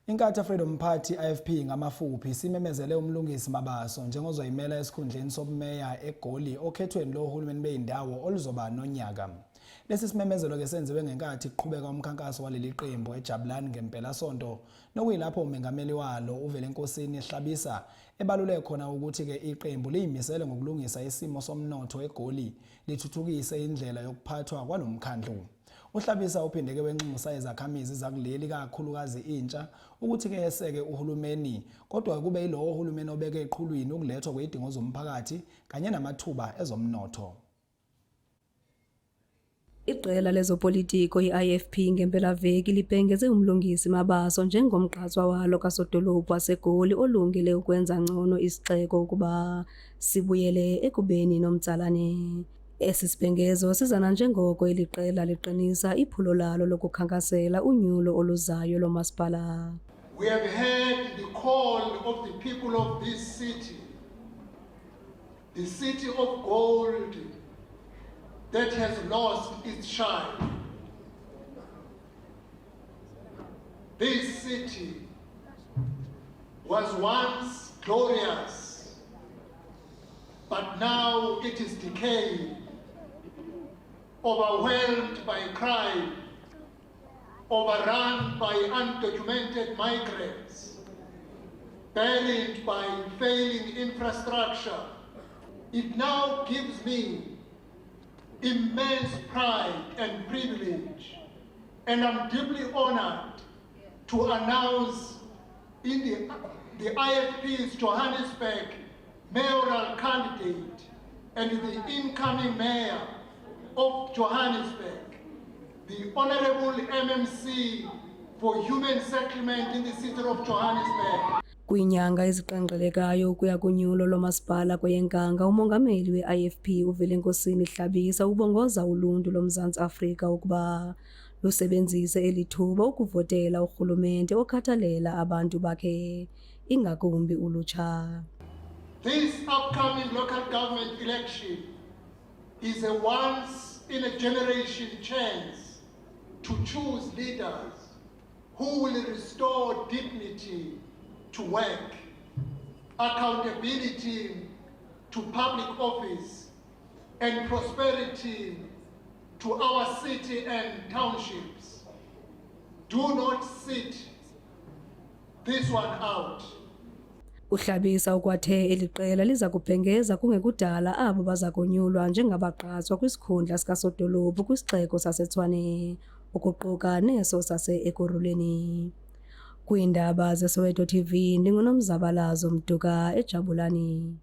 Inkatha Freedom Party IFP ngamafuphi simemezele umlungisi Mabaso njengozoyimela esikhundleni sobumeya eGoli okhethweni lohulumeni beyindawo oluzoba nonyaka. Lesi simemezelo ke senziwe ngenkathi kuqhubeka umkhankaso waleli qembu eJabulani ngempela sonto nokuyilapho umengameli walo uVelenkosini Hlabisa ebalule khona ukuthi ke iqembu liyimisele ngokulungisa isimo somnotho eGoli lithuthukise indlela yokuphathwa kwalomkhandlu. Uhlabisa uphinde ke wenxusa izakhamizi zakuleli kakhulukazi intsha ukuthi ke yeseke uhulumeni kodwa kube yilowo uhulumeni obeke eqhulwini ukulethwa kwezidingo zomphakathi kanye namathuba ezomnotho. Iqela lezopolitiko i-IFP ngempela veki libhengeze umlungisi Mabaso njengomqhatswa walo kasodolophu waseGoli olungile ukwenza ngcono isixeko ukuba sibuyele ekubeni nomtsalane. Esisibhengezo sizana njengoko eliqela liqinisa iphulo lalo lokukhankasela unyulo oluzayo lomasipala. We have heard the call of the people of this city of gold that has lost its shine. This city was once glorious, but now it is decaying, overwhelmed by crime, overrun by undocumented migrants, buried by failing infrastructure. It now gives me immense pride and privilege, and I'm deeply honored to announce in the IFP's Johannesburg mayoral candidate and the incoming mayor of Johannesburg, the Honorable MMC for Human Settlement in the city of Johannesburg. Kwinyanga eziqenqgelekayo ukuya kunyulo lomasipala kweyenkanga umongameli we-IFP uVelenkosini Hlabisa ubongoza uluntu loMzantsi Afrika ukuba lusebenzise elithuba ukuvotela urhulumente okhathalela abantu bakhe ingakumbi ulutsha. This upcoming local government election is a once in a generation chance to choose leaders who will restore dignity to work, accountability to public office, and prosperity to our city and townships. Do not sit this one out. Uhlabisa ukwathe eliqela liza kubhengeza kungekudala abo baza konyulwa njengabaqhatswa kwisikhundla sikasodolophu kwisixeko saseTshwane ukuquka neso sase-Ekurhuleni. Kwiindaba zeSoweto TV ndinguNomzabalazo Mduka eJabulani.